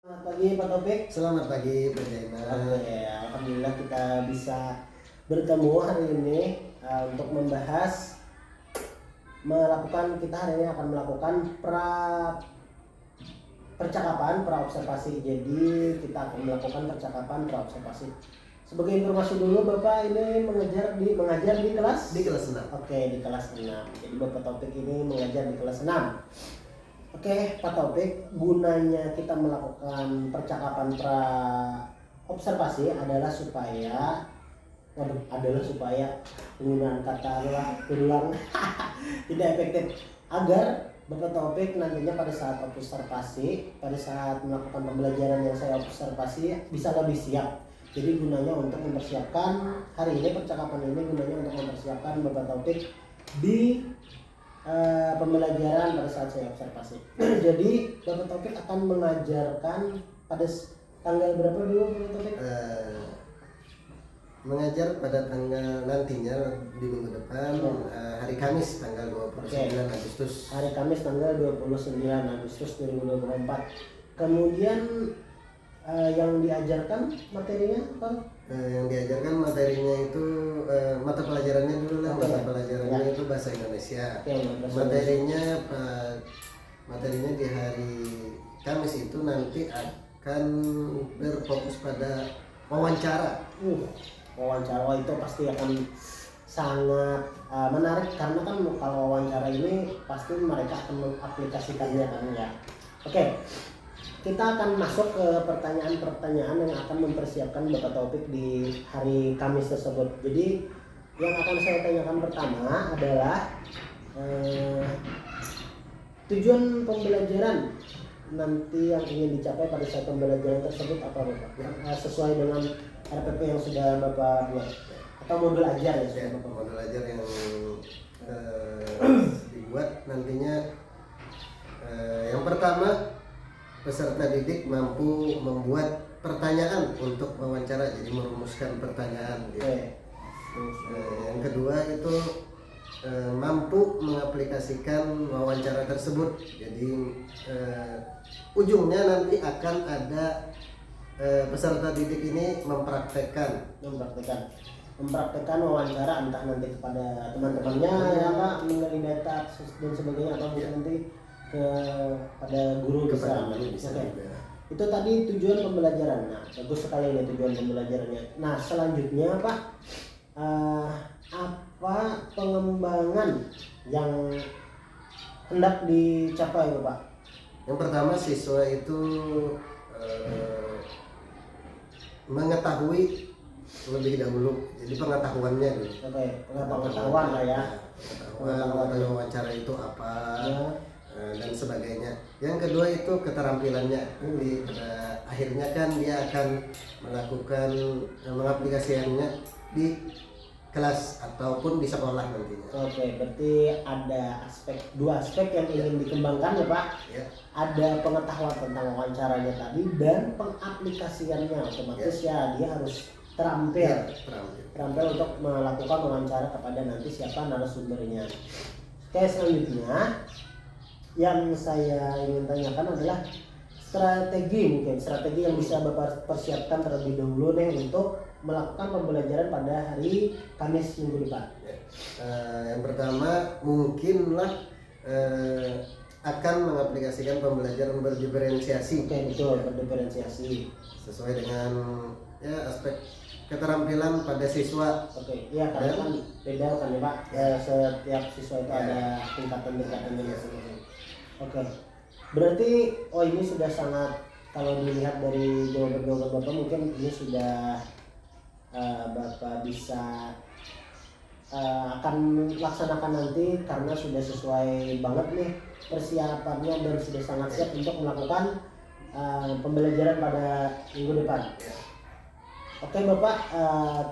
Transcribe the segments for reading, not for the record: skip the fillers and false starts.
Selamat pagi Pak Taufik. Selamat pagi Pak Jaina. Oke, alhamdulillah kita bisa bertemu hari ini untuk membahas kita hari ini akan melakukan percakapan pra observasi. Jadi kita akan melakukan percakapan pra observasi. Sebagai informasi dulu, Bapak ini mengajar di kelas Di kelas 6. Oke, di kelas 6. Jadi Bapak Taufik ini mengajar di kelas 6. Oke, Pak Taufik, gunanya kita melakukan percakapan pra observasi adalah supaya penggunaan kata berulang tidak efektif, agar Bapak Taufik nantinya pada saat melakukan pembelajaran yang saya observasi bisa lebih siap. Jadi gunanya untuk mempersiapkan hari ini, percakapan ini gunanya untuk mempersiapkan Bapak Taufik di pembelajaran pada saat saya observasi. Jadi Bapak Taufik akan mengajarkan pada tanggal berapa dulu Bapak Taufik? Mengajar pada tanggal nantinya di minggu depan, hari Kamis tanggal 29 Agustus. Hari Kamis tanggal 29 Agustus 2024. Kemudian yang diajarkan materinya apa? Yang diajarkan materinya itu mata pelajarannya dulu lah. Oke. Mata pelajarannya Ya. itu bahasa Indonesia. Oke, bahasa Materinya di hari Kamis itu nanti akan berfokus pada wawancara. Wawancara itu pasti akan sangat menarik, karena kan kalau wawancara ini pasti mereka akan mengaplikasikannya kan ya. Oke. Kita akan masuk ke pertanyaan-pertanyaan yang akan mempersiapkan Bapak Taufik di hari Kamis tersebut. Jadi yang akan saya tanyakan pertama adalah tujuan pembelajaran nanti yang ingin dicapai pada saat pembelajaran tersebut apa Bapak? Sesuai dengan RPP yang sudah Bapak buat atau modul ajar ya sudah Bapak buat? Modul ajar yang dibuat nantinya, yang pertama, peserta didik mampu membuat pertanyaan untuk wawancara, jadi merumuskan pertanyaan gitu. Yang kedua itu mampu mengaplikasikan wawancara tersebut, jadi ujungnya nanti akan ada peserta didik ini mempraktekkan wawancara, entah nanti kepada teman-temannya ya Pak, mengenai data dan sebagainya, atau mungkin nanti kepada guru bisa. juga. Itu tadi tujuan pembelajaran. Nah, bagus sekali ini tujuan pembelajarannya. Nah, selanjutnya Pak, apa pengembangan yang hendak dicapai Bapak? Yang pertama, siswa itu mengetahui lebih dahulu, jadi pengetahuannya dulu. Oke, pengetahuan lah ya. Pengetahuan wawancara itu apa Ya. Dan sebagainya. Yang kedua itu keterampilannya. Jadi pada akhirnya kan dia akan melakukan mengaplikasikannya di kelas ataupun di sekolah nantinya. Oke, berarti ada dua aspek yang ingin dikembangkan ya Pak. Ya. Ada pengetahuan tentang wawancaranya tadi dan pengaplikasiannya, otomatis ya dia harus terampil untuk melakukan wawancara kepada nanti siapa narasumbernya. Oke, selanjutnya yang saya ingin tanyakan adalah strategi yang bisa Bapak persiapkan terlebih dahulu nih untuk melakukan pembelajaran pada hari Kamis minggu depan. Yang pertama mungkinlah akan mengaplikasikan pembelajaran berdiferensiasi. Oke, betul, berdiferensiasi Sesuai dengan aspek keterampilan pada siswa. Oke, iya karena kan beda kan ya Pak. Setiap siswa itu ada tingkatan-tingkatannya masing-masing. Oke. Berarti ini sudah sangat, kalau dilihat dari jawaban-jawaban Bapak, mungkin ini sudah Bapak bisa akan laksanakan nanti, karena sudah sesuai banget nih persiapannya dan sudah sangat siap untuk melakukan pembelajaran pada minggu depan. Oke Bapak,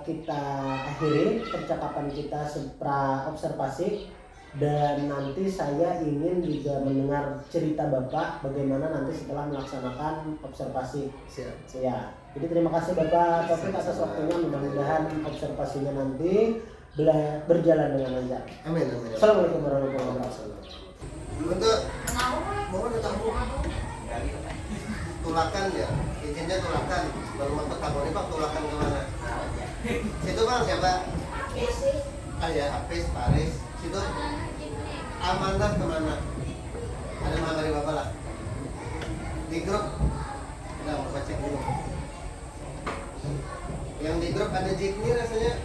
kita akhiri percakapan kita pra observasi, dan nanti saya ingin juga mendengar cerita Bapak bagaimana nanti setelah melaksanakan observasi. Siap. Ya, jadi terima kasih Bapak Taufik atas waktunya, mudah-mudahan observasinya nanti berjalan dengan lancar. Amin. Assalamualaikum warahmatullahi wabarakatuh. Untuk mau ada tamu. tulakan ya, izinnya tulakan. Baru mau ketemu nih Pak, tulakan kemana? Situ Bang siapa? Ah ya, Apis, Paris. Situ Amanah kemana? Ada mengabari Bapak lah. Di grup, nah Bapak cek dulu. Yang di grup ada Jikni rasanya.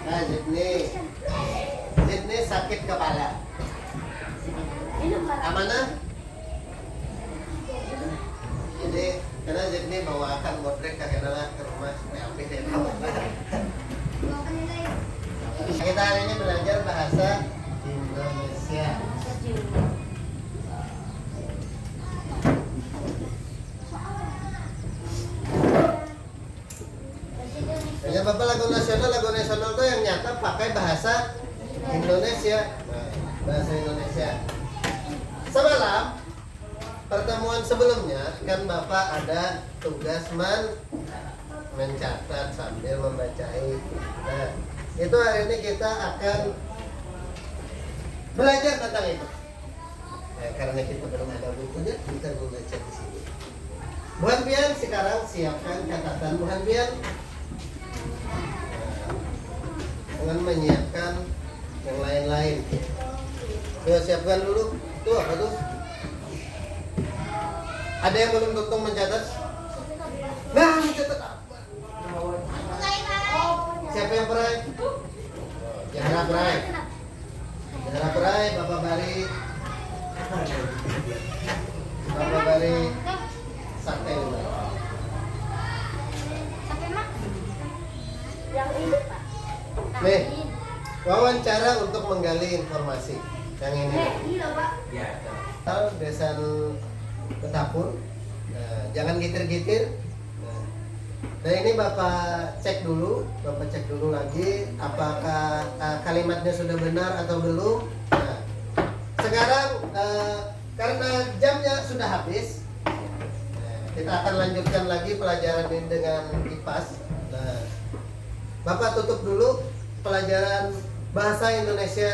Nah Jikni sakit kepala. Amanah? Jadi karena Jikni bawakan bodrek kakeknya ke rumah supaya Apis ya tahu. Kita hari ini belajar bahasa Indonesia. Ya Bapak lagu nasional tuh yang nyata pakai bahasa Indonesia. Nah, bahasa Indonesia. Semalam pertemuan sebelumnya kan Bapak ada tugas mencatat sambil membacai. Nah, itu hari ini kita akan belajar tentang itu. Nah, karena kita belum ada bukunya, kita membaca di sini. Buhan Bian sekarang siapkan catatan Buhan Bian. Dengan menyiapkan yang lain-lain. Coba siapkan dulu. Tuh apa tuh? Ada yang belum tuntung mencatat? Nah, mencatat apa? Siapa yang perai? Jangan perai. Jangan perai, Bapak Bari. Bapak Bari santai dulu. Yang ini Pak. Nih, wawancara untuk menggali informasi. Yang ini. Iya Pak. Ya. Desain Betapur. Nah, jangan gitir-gitir. Nah ini Bapak cek dulu lagi apakah kalimatnya sudah benar atau belum. Nah, sekarang karena jamnya sudah habis, kita akan lanjutkan lagi pelajaran ini dengan IPAS. Nah, Bapak tutup dulu pelajaran bahasa Indonesia.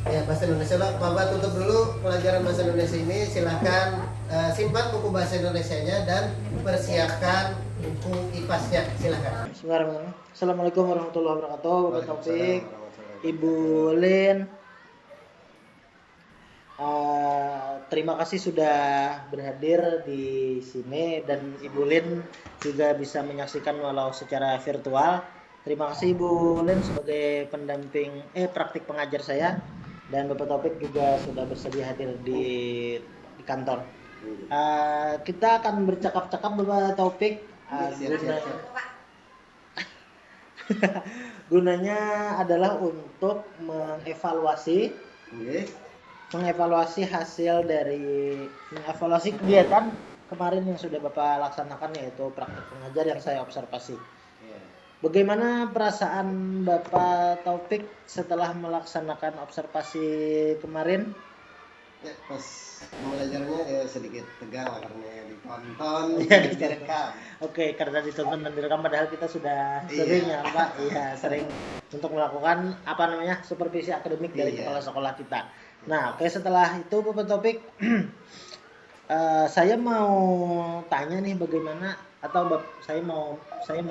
Ya, bahasa Indonesia Bapak tutup dulu pelajaran bahasa Indonesia ini. Silahkan simpan buku bahasa Indonesianya dan persiapkan buku IPAS-nya. Silahkan. Bismillahirrahmanirrahim. Assalamualaikum warahmatullahi wabarakatuh. Bapak Taufik, Ibu Lin, terima kasih sudah berhadir di sini dan Ibu Lin juga bisa menyaksikan walau secara virtual. Terima kasih Ibu Lin sebagai pendamping praktik pengajar saya. Dan Bapak Taufik juga sudah bersedia hadir di kantor. Kita akan bercakap-cakap Bapak Taufik. Gunanya adalah untuk mengevaluasi kegiatan kemarin yang sudah Bapak laksanakan, yaitu praktik pengajar yang saya observasi. Bagaimana perasaan Bapak Taufik setelah melaksanakan observasi kemarin? Ya, pas belajarnya ya sedikit tegang karena ditonton, direkam. Oke, karena ditonton dan direkam, padahal kita sudah sering ya Pak, sering untuk melakukan supervisi akademik dari kepala sekolah kita. Nah, setelah itu Bapak Taufik, saya mau tanya nih saya mau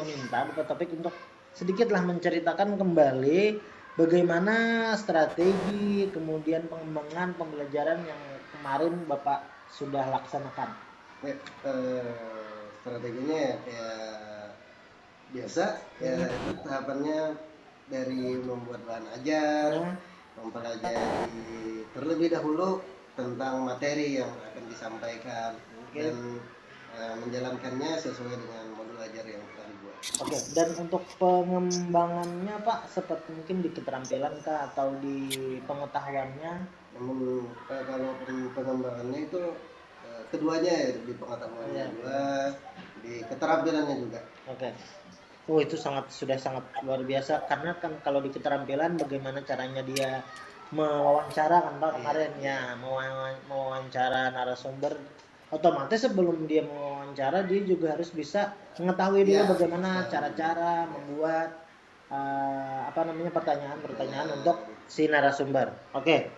minta Bapak Taufik untuk sedikitlah menceritakan kembali bagaimana strategi kemudian pengembangan pembelajaran yang kemarin Bapak sudah laksanakan. Strateginya ya biasa ya, itu tahapannya dari membuat bahan ajar, mempelajari terlebih dahulu tentang materi yang akan disampaikan dan menjalankannya sesuai dengan modul ajar yang telah dibuat. Oke, dan untuk pengembangannya Pak, seperti mungkin di keterampilan kah atau di pengetahuannya? Kalau pengembangannya itu keduanya ya, di pengetahuannya juga, di keterampilannya juga. Oke. Oh, itu sudah sangat luar biasa, karena kan kalau di keterampilan bagaimana caranya dia mewawancara kan Pak kemarin mewawancara narasumber, otomatis sebelum dia mewawancara dia juga harus bisa mengetahui dulu bagaimana cara-cara membuat pertanyaan untuk si narasumber. Oke.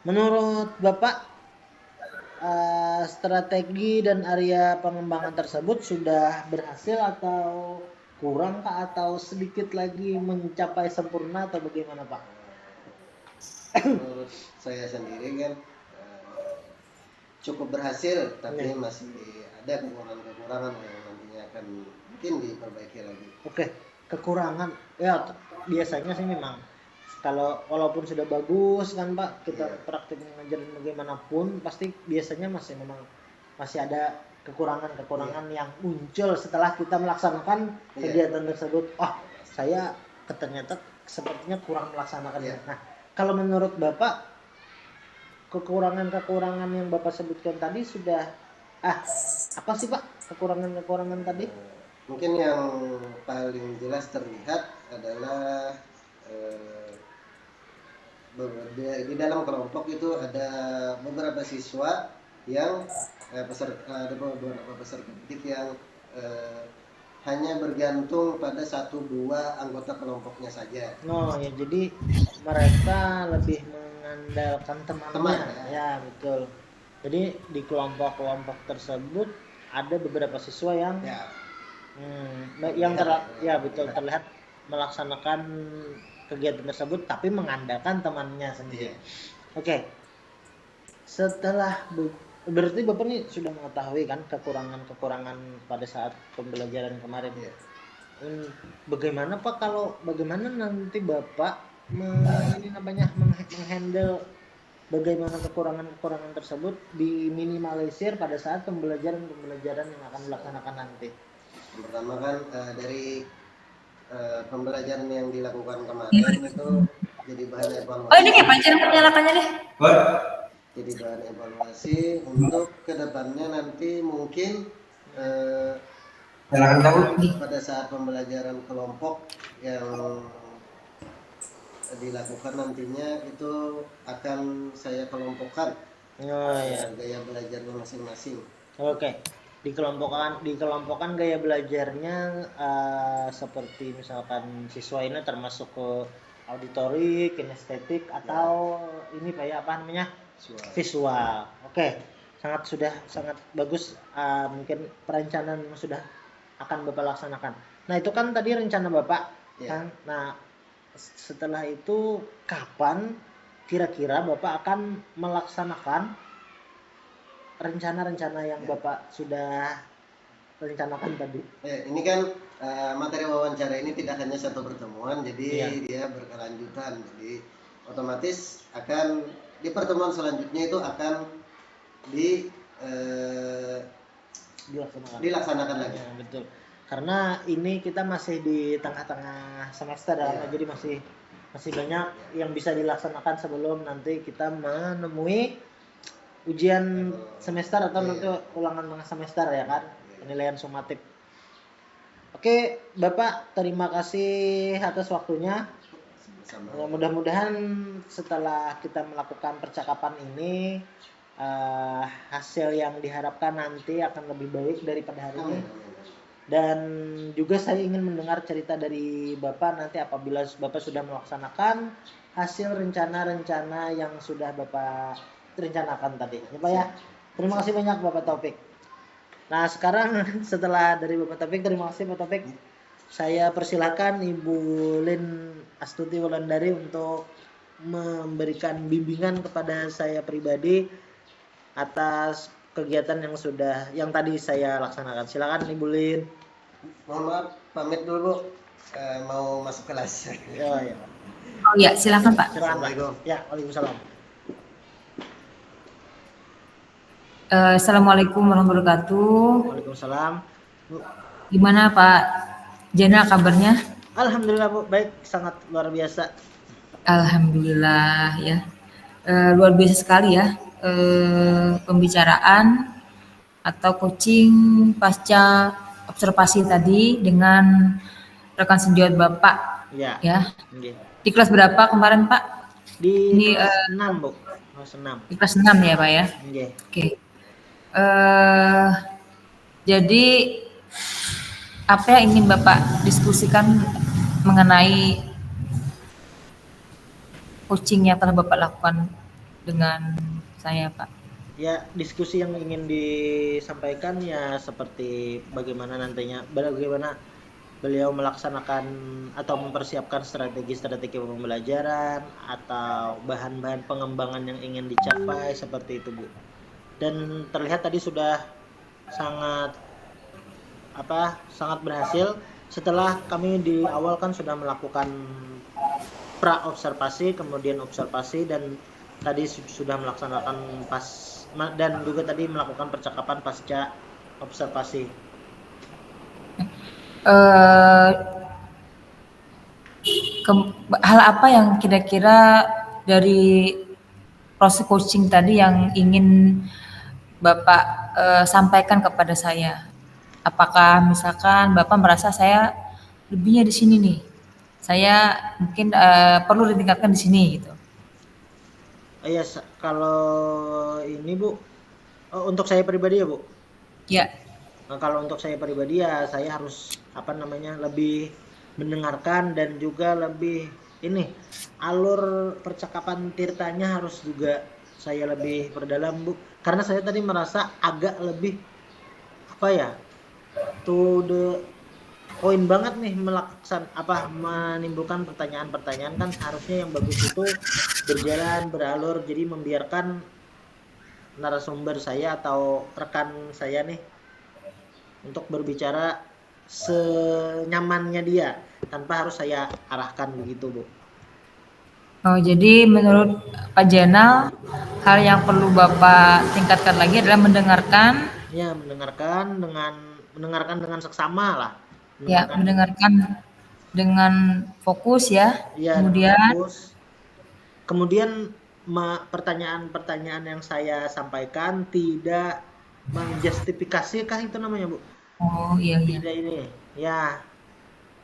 Menurut Bapak, strategi dan area pengembangan tersebut sudah berhasil atau kurang Pak, atau sedikit lagi mencapai sempurna atau bagaimana Pak? Menurut saya sendiri kan cukup berhasil, tapi masih ada kekurangan-kekurangan yang nantinya akan mungkin diperbaiki lagi. Oke, kekurangan ya biasanya sih memang kalau walaupun sudah bagus kan Pak, kita praktik mengajar bagaimanapun pasti biasanya masih ada kekurangan-kekurangan yang muncul setelah kita melaksanakan kegiatan tersebut. Saya ternyata sepertinya kurang melaksanakannya. Nah, kalau menurut Bapak, kekurangan-kekurangan yang Bapak sebutkan tadi sudah apa sih Pak kekurangan-kekurangan tadi? Mungkin yang paling jelas terlihat adalah di dalam kelompok itu ada beberapa siswa yang ada beberapa peserta didik yang hanya bergantung pada 1-2 anggota kelompoknya saja. Oh ya, jadi mereka lebih mengandalkan temannya. Ya betul. Jadi di kelompok-kelompok tersebut ada beberapa siswa yang terlihat melaksanakan kegiatan tersebut tapi mengandalkan temannya sendiri. Oke. Setelah berarti Bapak nih sudah mengetahui kan kekurangan-kekurangan pada saat pembelajaran kemarin. Bagaimana nanti Bapak menghandle bagaimana kekurangan-kekurangan tersebut diminimalisir pada saat pembelajaran yang akan dilaksanakan nanti? Pertama kan dari pembelajaran yang dilakukan kemarin itu jadi bahan evaluasi. Oh ini kayak pancen pernyalakannya deh. Jadi bahan evaluasi untuk kedepannya nanti mungkin pada saat pembelajaran kelompok yang dilakukan nantinya itu akan saya kelompokkan gaya belajarnya masing-masing. Oke. Dikelompokkan gaya belajarnya seperti misalkan siswa ini termasuk ke auditori, kinestetik atau ini Pak ya visual. Oke. Sangat bagus, mungkin perencanaan sudah akan Bapak laksanakan. Nah, itu kan tadi rencana Bapak kan. Nah, setelah itu kapan kira-kira Bapak akan melaksanakan rencana-rencana yang Bapak sudah rencanakan tadi? Ini kan materi wawancara ini tidak hanya satu pertemuan, jadi dia berkelanjutan. Jadi otomatis akan di pertemuan selanjutnya itu akan dilaksanakan lagi. Ya, betul. Karena ini kita masih di tengah-tengah semester jadi masih banyak yang bisa dilaksanakan sebelum nanti kita menemui ujian semester atau nanti ulangan tengah semester ya kan, penilaian sumatif. Oke, Bapak, terima kasih atas waktunya. Mudah-mudahan setelah kita melakukan percakapan ini hasil yang diharapkan nanti akan lebih baik daripada hari ini. Dan juga saya ingin mendengar cerita dari Bapak nanti apabila Bapak sudah melaksanakan hasil rencana-rencana yang sudah Bapak rencanakan tadi. Ya Pak ya. Terima kasih banyak Bapak Taufik. Nah, sekarang setelah dari Bapak Taufik, terima kasih Pak Taufik. Saya persilakan Ibu Lin Astuti Wulandari untuk memberikan bimbingan kepada saya pribadi atas kegiatan yang tadi saya laksanakan. Silakan Ibu Lin. Mohon maaf, pamit dulu Bu. Mau masuk kelas. Oh ya, silakan Pak. Assalamualaikum. Ya, waalaikumsalam. Assalamualaikum warahmatullahi wabarakatuh. Waalaikumsalam. Bu. Gimana Pak Jana kabarnya? Alhamdulillah Bu, baik, sangat luar biasa. Alhamdulillah ya. Luar biasa sekali ya pembicaraan atau coaching pasca observasi tadi dengan rekan sejawat Bapak. Ya. Okay. Di kelas berapa kemarin Pak? Di kelas 6 Bu. Kelas 6. Di kelas 6 ya Pak ya? Okay. Oke. Jadi apa yang ingin Bapak diskusikan mengenai coaching yang telah Bapak lakukan dengan saya, Pak. Ya, diskusi yang ingin disampaikan ya seperti bagaimana beliau melaksanakan atau mempersiapkan strategi-strategi pembelajaran atau bahan-bahan pengembangan yang ingin dicapai seperti itu, Bu. Dan terlihat tadi sudah sangat berhasil setelah kami di awal kan sudah melakukan pra-observasi, kemudian observasi, dan tadi sudah melaksanakan dan juga tadi melakukan percakapan pasca observasi. Hal apa yang kira-kira dari proses coaching tadi yang ingin Bapak sampaikan kepada saya? Apakah misalkan Bapak merasa saya lebihnya di sini nih, saya mungkin perlu ditingkatkan di sini gitu? Ya, kalau ini Bu, untuk saya pribadi ya Bu. Ya. Nah, kalau untuk saya pribadi ya saya harus lebih mendengarkan dan juga lebih alur percakapan Tirtanya harus juga saya lebih perdalam, Bu. Karena saya tadi merasa agak lebih to the point banget nih menimbulkan pertanyaan-pertanyaan. Kan harusnya yang bagus itu berjalan beralur, jadi membiarkan narasumber saya atau rekan saya nih untuk berbicara senyamannya dia tanpa harus saya arahkan begitu, Bu. Oh, jadi menurut Pak Jenal, hal yang perlu Bapak tingkatkan lagi adalah mendengarkan. Ya, mendengarkan dengan seksama lah. Ya, mendengarkan dengan fokus ya. Ya, Kemudian fokus. Kemudian pertanyaan-pertanyaan yang saya sampaikan tidak menjustifikasi kah itu namanya, Bu? oh iya. Tidak ini. Ya,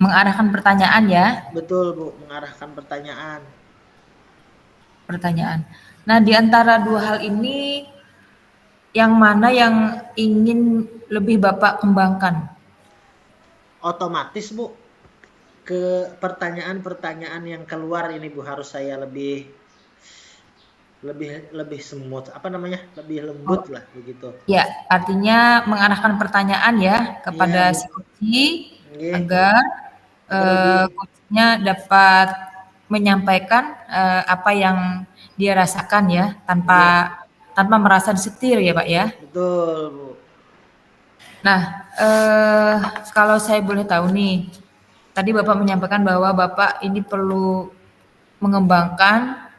Mengarahkan pertanyaan ya. betul, Bu, mengarahkan pertanyaan. Nah, di antara dua hal ini yang mana yang ingin lebih Bapak kembangkan? Otomatis, Bu, ke pertanyaan-pertanyaan yang keluar ini, Bu, harus saya lebih smooth, lebih lembut lah begitu. Ya, artinya mengarahkan pertanyaan ya kepada si coach agar coachnya dapat menyampaikan apa yang dia rasakan ya tanpa merasa disetir ya Pak ya. Betul, Bu. Nah, kalau saya boleh tahu nih, tadi Bapak menyampaikan bahwa Bapak ini perlu mengembangkan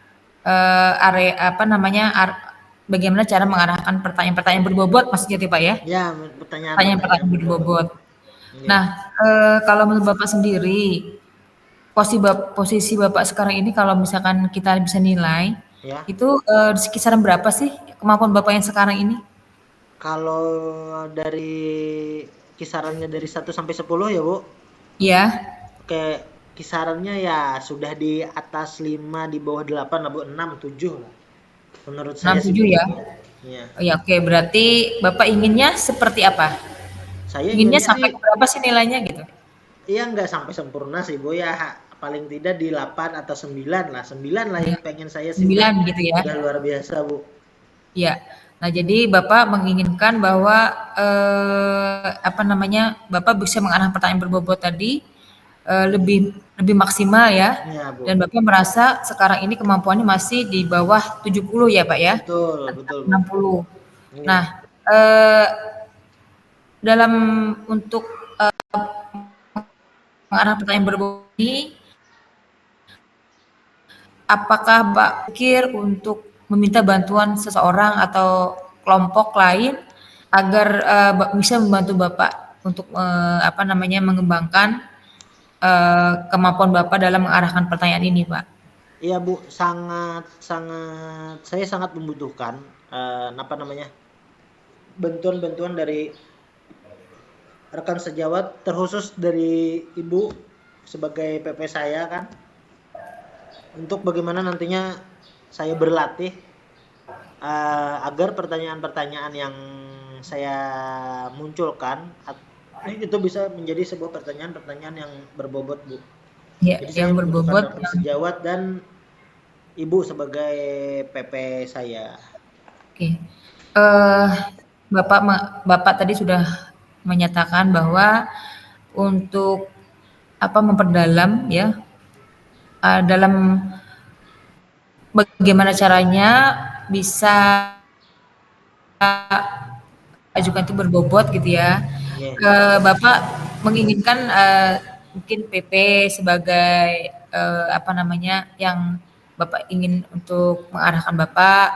bagaimana cara mengarahkan pertanyaan-pertanyaan berbobot maksudnya Pak ya? Ya, pertanyaan berbobot. Ya. Nah, kalau menurut Bapak sendiri, posisi Bapak sekarang ini kalau misalkan kita bisa nilai, ya, itu di kisaran berapa sih kemampuan Bapak yang sekarang ini? Kalau kisarannya dari 1 sampai 10 ya, Bu? Iya. Oke, kisarannya ya sudah di atas 5, di bawah 8 lah, Bu. 6, 7 lah. Menurut saya 6, 7 ya? Iya. Oh ya, oke. Berarti Bapak inginnya seperti apa? Saya inginnya sampai berapa sih nilainya gitu? Iya, nggak sampai sempurna sih, Bu. Ya paling tidak di 8 atau 9 lah. 9 lah yang pengen saya sih. 9 gitu ya? Udah luar biasa, Bu. Iya. Nah, jadi Bapak menginginkan bahwa Bapak bisa mengarahkan pertanyaan berbobot tadi lebih maksimal ya. Bu. Dan Bapak merasa sekarang ini kemampuannya masih di bawah 70 ya, Pak ya? Betul. 60. Ya. Nah, dalam untuk mengarahkan pertanyaan berbobot ini, apakah Pak pikir untuk meminta bantuan seseorang atau kelompok lain agar bisa membantu Bapak untuk mengembangkan kemampuan Bapak dalam mengarahkan pertanyaan ini, Pak? Iya, Bu, saya sangat membutuhkan bantuan dari rekan sejawat, terkhusus dari Ibu sebagai PP saya kan, untuk bagaimana nantinya saya berlatih agar pertanyaan-pertanyaan yang saya munculkan itu bisa menjadi sebuah pertanyaan-pertanyaan yang berbobot, Bu. Ya, Jadi saya yang membutuhkan berbobot rekan yang sejawat dan ibu sebagai PP saya. oke. Bapak tadi sudah menyatakan bahwa untuk apa memperdalam ya dalam bagaimana caranya bisa ajukan itu berbobot gitu ya. Nggih. Bapak menginginkan mungkin PP sebagai apa namanya yang Bapak ingin untuk mengarahkan Bapak,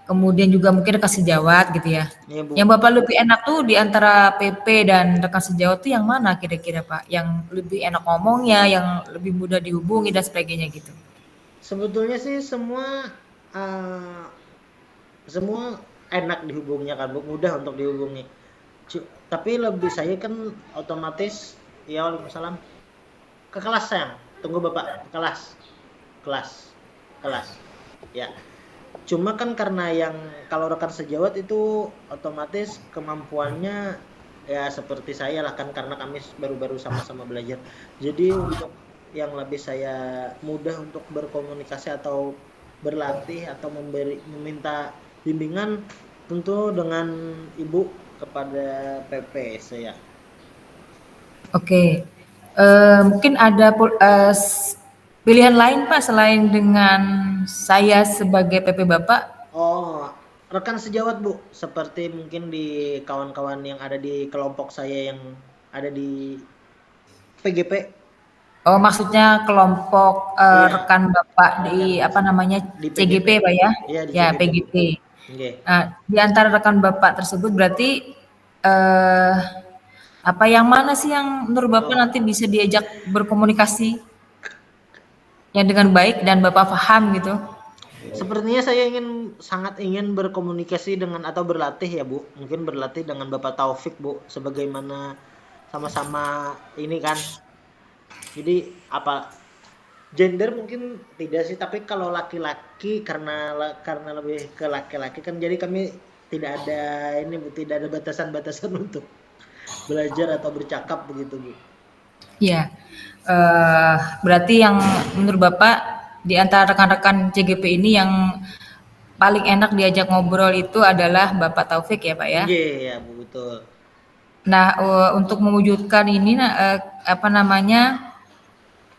kemudian juga mungkin rekan sejawat gitu ya. Iya, Bu. Yang Bapak lebih enak tuh di antara PP dan rekan sejawat tuh yang mana kira-kira Pak? Yang lebih enak ngomongnya, yang lebih mudah dihubungi dan sebagainya gitu. Sebetulnya sih eh, semua enak dihubunginya kan, Bu, mudah untuk dihubungi. Tapi lebih saya kan otomatis ya Waalaikumsalam ke kelas sayang. Tunggu Bapak, ke kelas. Kelas. Kelas. Ya. Cuma kan karena yang kalau rekan sejawat itu otomatis kemampuannya ya seperti saya lah kan karena kami baru-baru sama-sama belajar. Jadi untuk yang lebih saya mudah untuk berkomunikasi atau berlatih atau meminta bimbingan tentu dengan ibu kepada PP saya. Oke. Mungkin ada pilihan lain Pak selain dengan saya sebagai PP Bapak? Oh, rekan sejawat Bu, seperti mungkin di kawan-kawan yang ada di kelompok saya yang ada di PGP. Oh, maksudnya kelompok Iya, rekan Bapak di rekan apa namanya di PGP. CGP Pak ya? Iya, di Ya, CGP Bu. PGP. Oke. Nah, di antara rekan Bapak tersebut berarti eh, apa yang mana sih yang menurut Bapak Oh, nanti bisa diajak berkomunikasi yang dengan baik dan Bapak paham gitu? sepertinya saya sangat ingin berkomunikasi dengan atau berlatih ya Bu. Mungkin berlatih dengan Bapak Taufik Bu, sebagaimana sama-sama ini kan. Jadi apa gender mungkin tidak sih, tapi kalau laki-laki karena lebih ke laki-laki kan jadi kami tidak ada ini Bu, tidak ada batasan-batasan untuk belajar atau bercakap begitu Bu. Ya, berarti yang menurut Bapak di antara rekan-rekan CGP ini yang paling enak diajak ngobrol itu adalah Bapak Taufik ya Pak ya? Iya ya Bu, betul. Nah, untuk mewujudkan ini, apa namanya,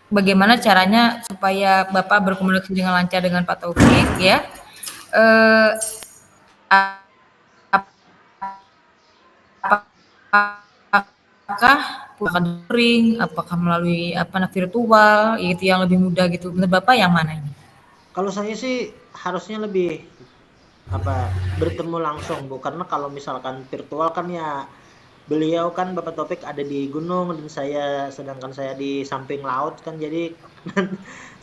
bagaimana caranya supaya Bapak berkomunikasi dengan lancar dengan Pak Taufik ya? Eh, apakah akan daring, apakah melalui apa virtual, itu yang lebih mudah gitu. Menurut Bapak yang mana ini? Kalau saya sih harusnya lebih bertemu langsung Bu, karena kalau misalkan virtual kan ya beliau kan Bapak Topik ada di gunung dan sedangkan saya di samping laut kan, jadi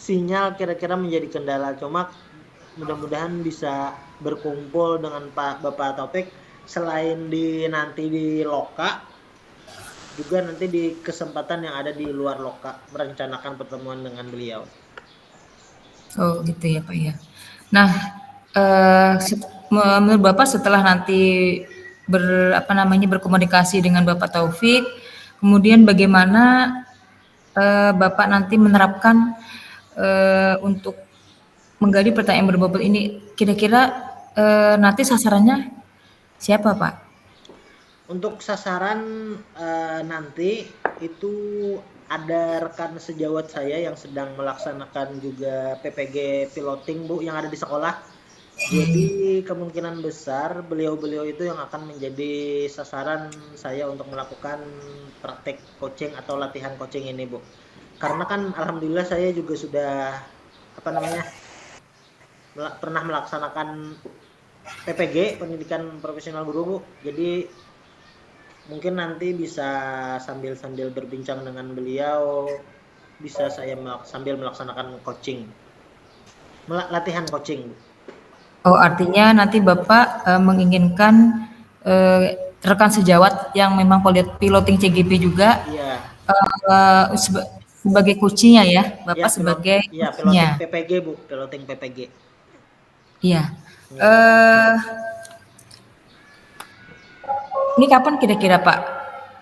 sinyal kira-kira menjadi kendala. Cuma mudah-mudahan bisa berkumpul dengan Bapak Topik selain nanti di Loka, juga nanti di kesempatan yang ada di luar Loka merencanakan pertemuan dengan beliau. Oh gitu ya Pak ya. Nah, menurut Bapak setelah nanti berkomunikasi dengan Bapak Taufik, kemudian bagaimana Bapak nanti menerapkan untuk menggali pertanyaan berbobot ini, kira-kira nanti sasarannya siapa Pak? Untuk sasaran nanti itu ada rekan sejawat saya yang sedang melaksanakan juga PPG piloting Bu yang ada di sekolah. Jadi kemungkinan besar beliau-beliau itu yang akan menjadi sasaran saya untuk melakukan praktek coaching atau latihan coaching ini Bu. Karena kan alhamdulillah saya juga sudah pernah melaksanakan PPG, pendidikan profesional guru Bu. Jadi mungkin nanti bisa sambil berbincang dengan beliau, bisa saya sambil melaksanakan coaching, latihan coaching. Oh artinya nanti Bapak menginginkan rekan sejawat yang memang piloting CGP juga Iya. sebagai coachnya ya, Bapak Ya, sebagai piloting PPG Bu, piloting PPG. Iya. Ini kapan kira-kira Pak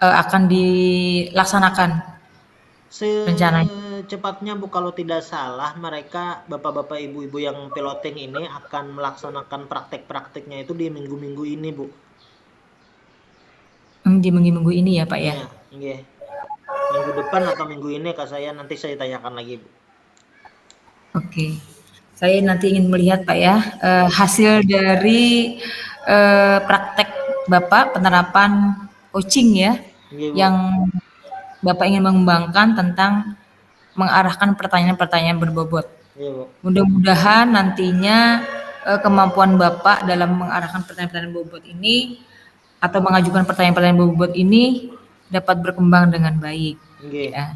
akan dilaksanakan rencananya? secepatnya Bu, kalau tidak salah mereka bapak-bapak ibu-ibu yang piloting ini akan melaksanakan praktek-prakteknya itu di minggu-minggu ini Bu. Di minggu-minggu ini ya Pak ya? Iya, iya. Minggu depan atau minggu ini Kak, saya nanti saya tanyakan lagi Bu. Oke. Saya nanti ingin melihat Pak ya, hasil dari praktek Bapak penerapan coaching ya, Iya Bu. yang Bapak ingin mengembangkan tentang mengarahkan pertanyaan-pertanyaan berbobot. Iya Bu. Mudah-mudahan nantinya kemampuan Bapak dalam mengarahkan pertanyaan-pertanyaan bobot ini atau mengajukan pertanyaan-pertanyaan bobot ini dapat berkembang dengan baik. Iya. Ya.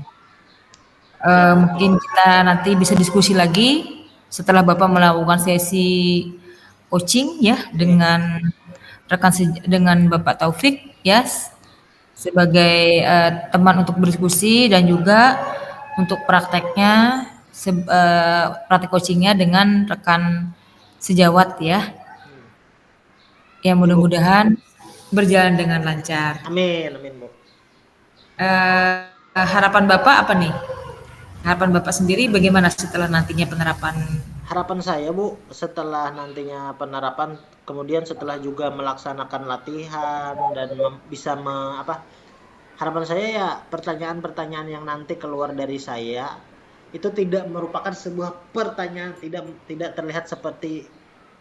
Mungkin kita nanti bisa diskusi lagi setelah Bapak melakukan sesi coaching ya dengan dengan Bapak Taufik ya sebagai teman untuk berdiskusi dan juga untuk prakteknya praktek coachingnya dengan rekan sejawat ya. Ya mudah-mudahan berjalan dengan lancar. Amin, amin Bu. Harapan Bapak apa nih? Harapan Bapak sendiri bagaimana setelah nantinya penerapan? Harapan saya Bu, setelah nantinya penerapan, kemudian setelah juga melaksanakan latihan dan harapan saya ya pertanyaan-pertanyaan yang nanti keluar dari saya itu tidak merupakan sebuah pertanyaan, tidak terlihat seperti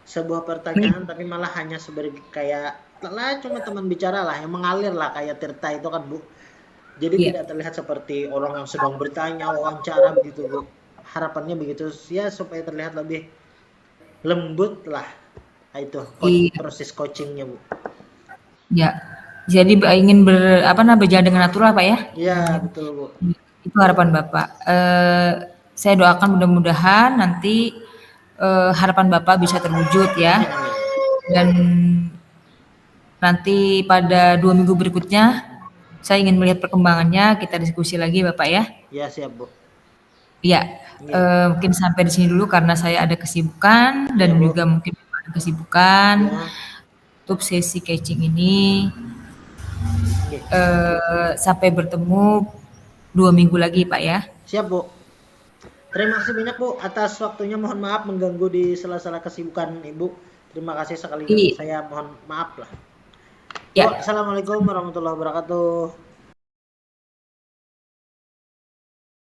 sebuah pertanyaan, tapi malah hanya sebagai kayak cuma teman bicara lah yang mengalir lah kayak Tirta itu kan Bu. Jadi tidak terlihat seperti orang yang sedang bertanya, wawancara begitu Bu. Harapannya begitu ya, supaya terlihat lebih lembut lah itu proses coachingnya Bu. Ya, jadi ingin berjalan dengan natural Pak ya? Iya betul Bu. Itu harapan Bapak. Saya doakan mudah-mudahan nanti harapan Bapak bisa terwujud ya. Dan nanti pada 2 minggu berikutnya saya ingin melihat perkembangannya, kita diskusi lagi Bapak ya. Iya siap Bu. Iya, mungkin sampai di sini dulu karena saya ada kesibukan dan juga mungkin ada kesibukan untuk sesi coaching ini. Sampai bertemu 2 minggu lagi Pak ya. Siap Bu. Terima kasih banyak Bu atas waktunya. Mohon maaf mengganggu di sela-sela kesibukan Ibu. Terima kasih sekali. Saya mohon maaf lah. Ya. Bu, Assalamualaikum warahmatullahi wabarakatuh.